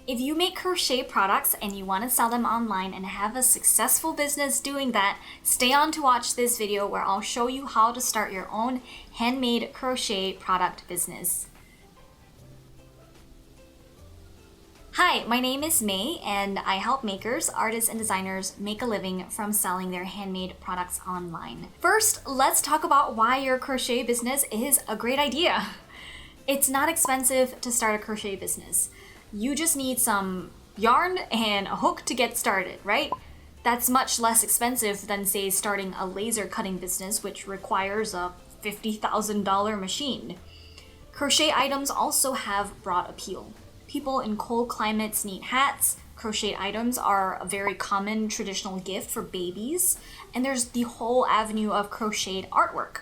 If you make crochet products and you want to sell them online and have a successful business doing that, stay on to watch this video where I'll show you how to start your own handmade crochet product business. Hi, my name is May and I help makers, artists, and designers make a living from selling their handmade products online. First, let's talk about why your crochet business is a great idea. It's not expensive to start a crochet business. You just need some yarn and a hook to get started, right? That's much less expensive than, say, starting a laser cutting business, which requires a $50,000 machine. Crochet items also have broad appeal. People in cold climates need hats. Crochet items are a very common traditional gift for babies. And there's the whole avenue of crocheted artwork.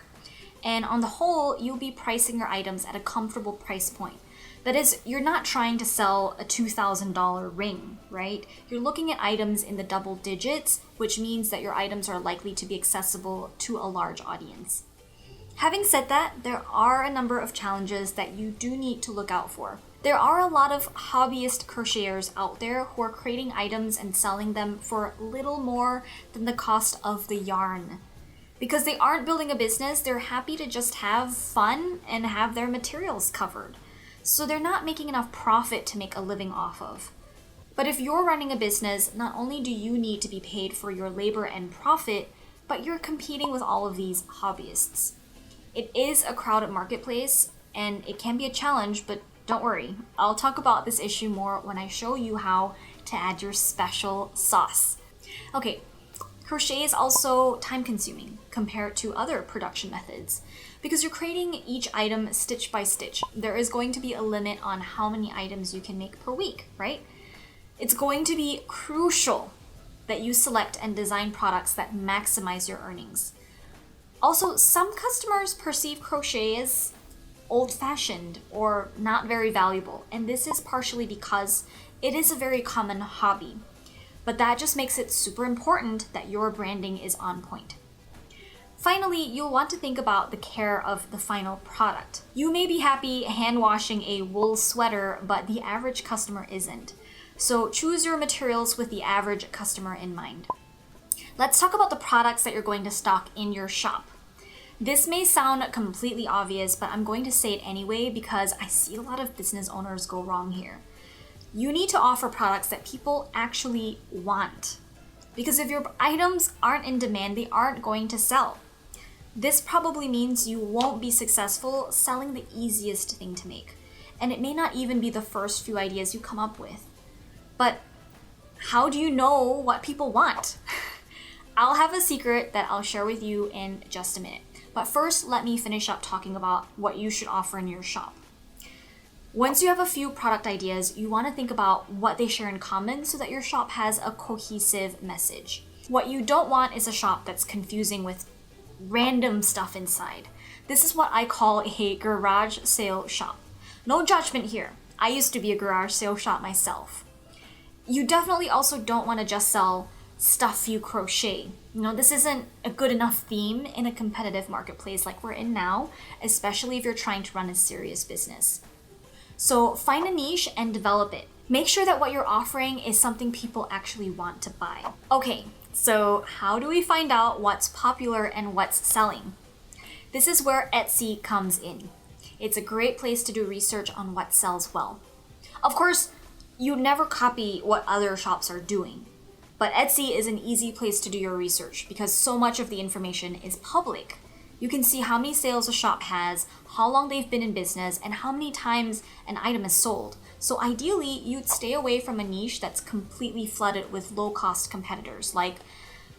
And on the whole, you'll be pricing your items at a comfortable price point. That is, you're not trying to sell a $2,000 ring, right? You're looking at items in the double digits, which means that your items are likely to be accessible to a large audience. Having said that, there are a number of challenges that you do need to look out for. There are a lot of hobbyist crocheters out there who are creating items and selling them for little more than the cost of the yarn. Because they aren't building a business, they're happy to just have fun and have their materials covered. So they're not making enough profit to make a living off of. But if you're running a business, not only do you need to be paid for your labor and profit, but you're competing with all of these hobbyists. It is a crowded marketplace, and it can be a challenge, but don't worry. I'll talk about this issue more when I show you how to add your special sauce. Okay, crochet is also time-consuming compared to other production methods. Because you're creating each item stitch by stitch, there is going to be a limit on how many items you can make per week, right? It's going to be crucial that you select and design products that maximize your earnings. Also, some customers perceive crochet as old-fashioned or not very valuable, and this is partially because it is a very common hobby. But that just makes it super important that your branding is on point. Finally, you'll want to think about the care of the final product. You may be happy hand washing a wool sweater, but the average customer isn't. So choose your materials with the average customer in mind. Let's talk about the products that you're going to stock in your shop. This may sound completely obvious, but I'm going to say it anyway because I see a lot of business owners go wrong here. You need to offer products that people actually want. Because if your items aren't in demand, they aren't going to sell. This probably means you won't be successful selling the easiest thing to make. And it may not even be the first few ideas you come up with. But how do you know what people want? I'll have a secret that I'll share with you in just a minute. But first, let me finish up talking about what you should offer in your shop. Once you have a few product ideas, you want to think about what they share in common so that your shop has a cohesive message. What you don't want is a shop that's confusing with random stuff inside. This is what I call a garage sale shop. No judgment here. I used to be a garage sale shop myself. You definitely also don't want to just sell stuff you crochet. This isn't a good enough theme in a competitive marketplace like we're in now, especially if you're trying to run a serious business. So find a niche and develop it. Make sure that what you're offering is something people actually want to buy. Okay, so how do we find out what's popular and what's selling? This is where Etsy comes in. It's a great place to do research on what sells well. Of course, you never copy what other shops are doing, but Etsy is an easy place to do your research because so much of the information is public. You can see how many sales a shop has, how long they've been in business, and how many times an item is sold. So ideally, you'd stay away from a niche that's completely flooded with low-cost competitors like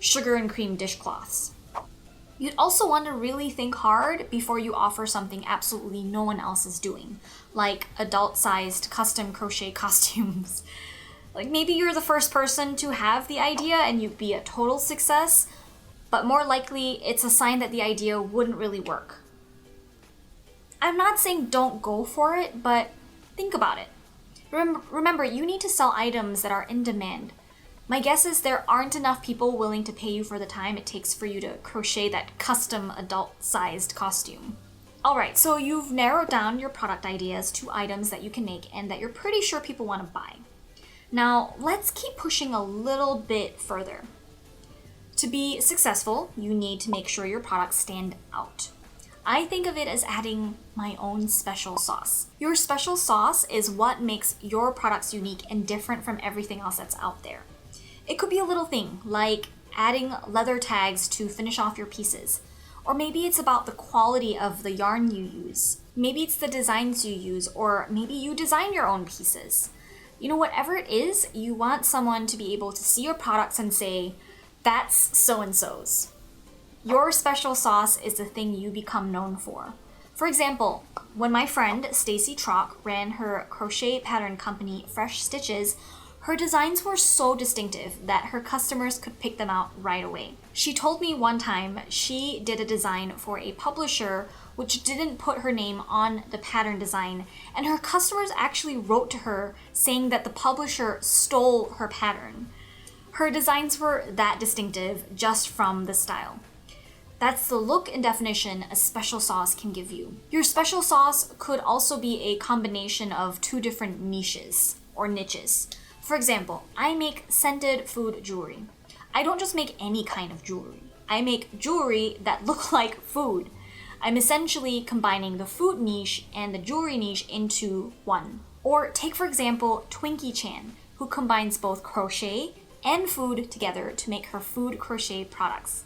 sugar and cream dishcloths. You'd also want to really think hard before you offer something absolutely no one else is doing, like adult-sized custom crochet costumes. Like maybe you're the first person to have the idea and you'd be a total success, but more likely it's a sign that the idea wouldn't really work. I'm not saying don't go for it, but think about it. Remember, you need to sell items that are in demand. My guess is there aren't enough people willing to pay you for the time it takes for you to crochet that custom adult-sized costume. Alright, so you've narrowed down your product ideas to items that you can make and that you're pretty sure people want to buy. Now, let's keep pushing a little bit further. To be successful, you need to make sure your products stand out. I think of it as adding my own special sauce. Your special sauce is what makes your products unique and different from everything else that's out there. It could be a little thing like adding leather tags to finish off your pieces. Or maybe it's about the quality of the yarn you use. Maybe it's the designs you use, or maybe you design your own pieces. Whatever it is, you want someone to be able to see your products and say, that's so-and-so's. Your special sauce is the thing you become known for. For example, when my friend Stacy Trock ran her crochet pattern company, Fresh Stitches, her designs were so distinctive that her customers could pick them out right away. She told me one time she did a design for a publisher which didn't put her name on the pattern design, and her customers actually wrote to her saying that the publisher stole her pattern. Her designs were that distinctive just from the style. That's the look and definition a special sauce can give you. Your special sauce could also be a combination of two different niches or niches. For example, I make scented food jewelry. I don't just make any kind of jewelry. I make jewelry that look like food. I'm essentially combining the food niche and the jewelry niche into one. Or take, for example, Twinkie Chan, who combines both crochet and food together to make her food crochet products.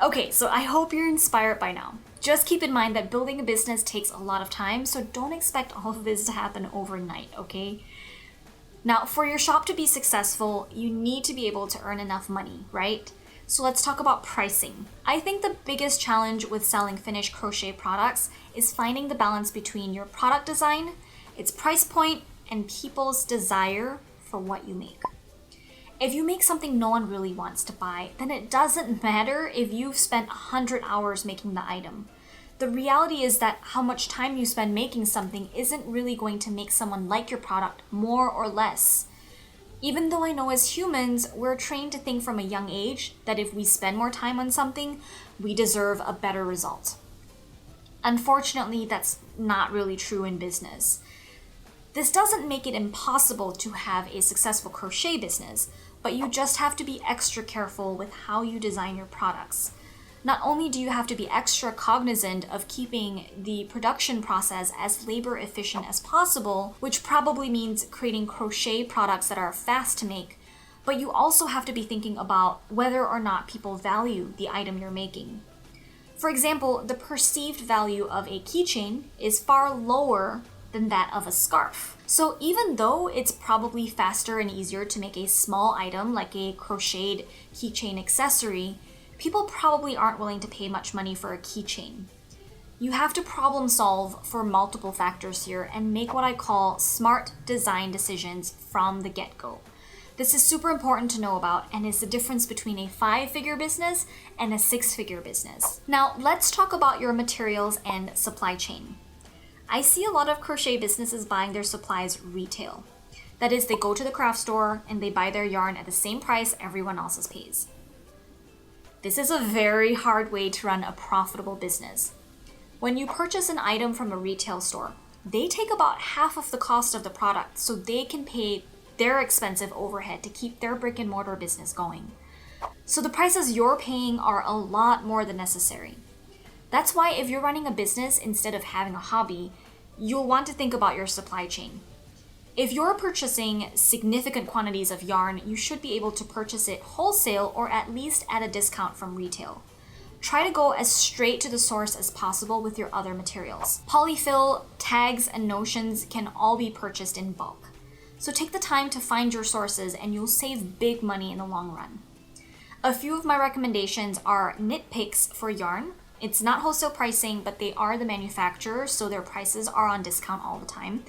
Okay, so I hope you're inspired by now. Just keep in mind that building a business takes a lot of time, so don't expect all of this to happen overnight, okay? Now, for your shop to be successful, you need to be able to earn enough money, right? So let's talk about pricing. I think the biggest challenge with selling finished crochet products is finding the balance between your product design, its price point, and people's desire for what you make. If you make something no one really wants to buy, then it doesn't matter if you've spent 100 hours making the item. The reality is that how much time you spend making something isn't really going to make someone like your product more or less. Even though I know as humans, we're trained to think from a young age that if we spend more time on something, we deserve a better result. Unfortunately, that's not really true in business. This doesn't make it impossible to have a successful crochet business, but you just have to be extra careful with how you design your products. Not only do you have to be extra cognizant of keeping the production process as labor efficient as possible, which probably means creating crochet products that are fast to make, but you also have to be thinking about whether or not people value the item you're making. For example, the perceived value of a keychain is far lower than that of a scarf. So even though it's probably faster and easier to make a small item like a crocheted keychain accessory, people probably aren't willing to pay much money for a keychain. You have to problem solve for multiple factors here and make what I call smart design decisions from the get-go. This is super important to know about and is the difference between a 5-figure business and a 6-figure business. Now let's talk about your materials and supply chain. I see a lot of crochet businesses buying their supplies retail. That is, they go to the craft store and they buy their yarn at the same price everyone else's pays. This is a very hard way to run a profitable business. When you purchase an item from a retail store, they take about half of the cost of the product so they can pay their expensive overhead to keep their brick and mortar business going. So the prices you're paying are a lot more than necessary. That's why if you're running a business instead of having a hobby, you'll want to think about your supply chain. If you're purchasing significant quantities of yarn, you should be able to purchase it wholesale or at least at a discount from retail. Try to go as straight to the source as possible with your other materials. Polyfill, tags, and notions can all be purchased in bulk. So take the time to find your sources and you'll save big money in the long run. A few of my recommendations are knit picks for yarn. It's not wholesale pricing, but they are the manufacturer, so their prices are on discount all the time.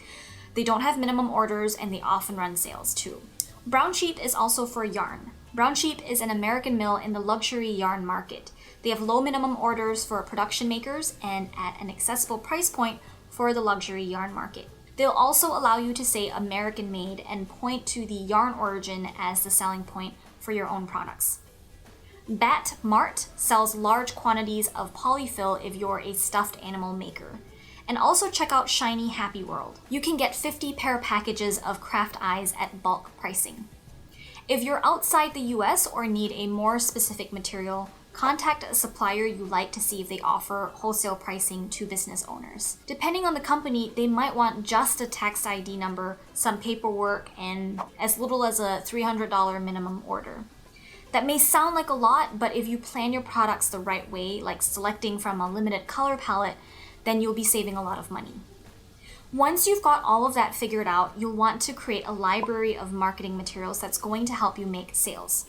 They don't have minimum orders and they often run sales too. Brown Sheep is also for yarn. Brown Sheep is an American mill in the luxury yarn market. They have low minimum orders for production makers and at an accessible price point for the luxury yarn market. They'll also allow you to say American made and point to the yarn origin as the selling point for your own products. Bat Mart sells large quantities of polyfill if you're a stuffed animal maker. And also check out Shiny Happy World. You can get 50 pair packages of craft eyes at bulk pricing. If you're outside the US or need a more specific material, contact a supplier you like to see if they offer wholesale pricing to business owners. Depending on the company, they might want just a tax ID number, some paperwork, and as little as a $300 minimum order. That may sound like a lot, but if you plan your products the right way, like selecting from a limited color palette, then you'll be saving a lot of money. Once you've got all of that figured out, you'll want to create a library of marketing materials that's going to help you make sales.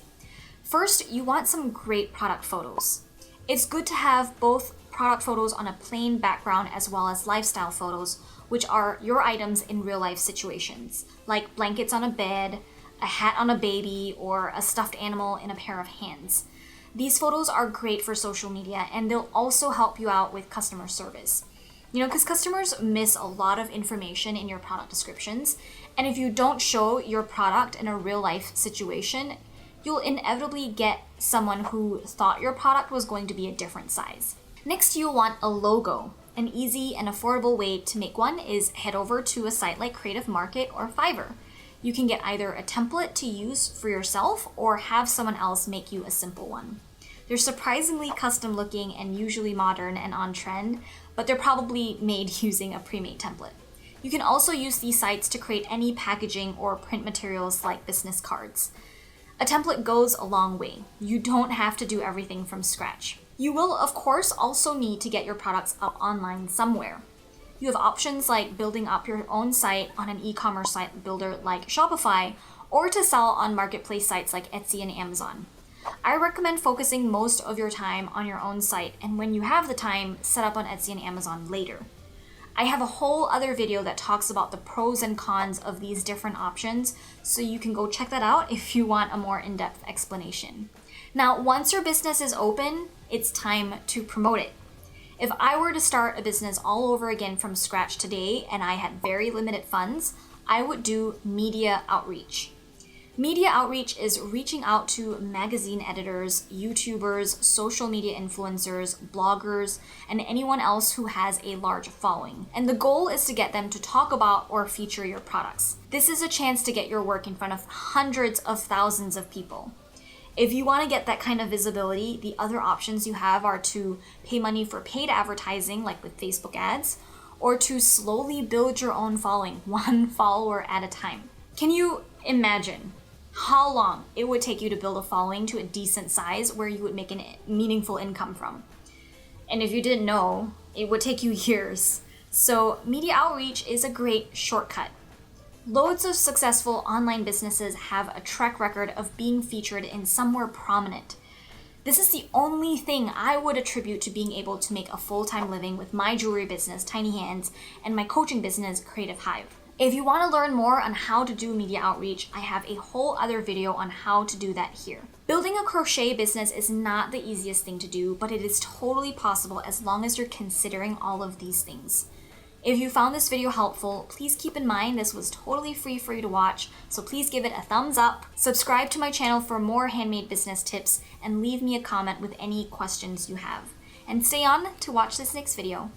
First, you want some great product photos. It's good to have both product photos on a plain background as well as lifestyle photos, which are your items in real life situations, like blankets on a bed, a hat on a baby, or a stuffed animal in a pair of hands. These photos are great for social media, and they'll also help you out with customer service. Because customers miss a lot of information in your product descriptions, and if you don't show your product in a real life situation, you'll inevitably get someone who thought your product was going to be a different size. Next, you'll want a logo. An easy and affordable way to make one is head over to a site like Creative Market or Fiverr. You can get either a template to use for yourself or have someone else make you a simple one. They're surprisingly custom looking and usually modern and on trend, but they're probably made using a pre-made template. You can also use these sites to create any packaging or print materials like business cards. A template goes a long way. You don't have to do everything from scratch. You will, of course, also need to get your products up online somewhere. You have options like building up your own site on an e-commerce site builder like Shopify, or to sell on marketplace sites like Etsy and Amazon. I recommend focusing most of your time on your own site, and when you have the time, set up on Etsy and Amazon later. I have a whole other video that talks about the pros and cons of these different options, so you can go check that out if you want a more in-depth explanation. Now, once your business is open, it's time to promote it. If I were to start a business all over again from scratch today and I had very limited funds, I would do media outreach. Media outreach is reaching out to magazine editors, YouTubers, social media influencers, bloggers, and anyone else who has a large following. And the goal is to get them to talk about or feature your products. This is a chance to get your work in front of hundreds of thousands of people. If you want to get that kind of visibility, the other options you have are to pay money for paid advertising, like with Facebook ads, or to slowly build your own following, one follower at a time. Can you imagine how long it would take you to build a following to a decent size where you would make a meaningful income from? And if you didn't know, it would take you years. So media outreach is a great shortcut. Loads of successful online businesses have a track record of being featured in somewhere prominent. This is the only thing I would attribute to being able to make a full-time living with my jewelry business, Tiny Hands, and my coaching business, Creative Hive. If you want to learn more on how to do media outreach, I have a whole other video on how to do that here. Building a crochet business is not the easiest thing to do, but it is totally possible as long as you're considering all of these things. If you found this video helpful, please keep in mind this was totally free for you to watch, so please give it a thumbs up, subscribe to my channel for more handmade business tips, and leave me a comment with any questions you have. And stay on to watch this next video.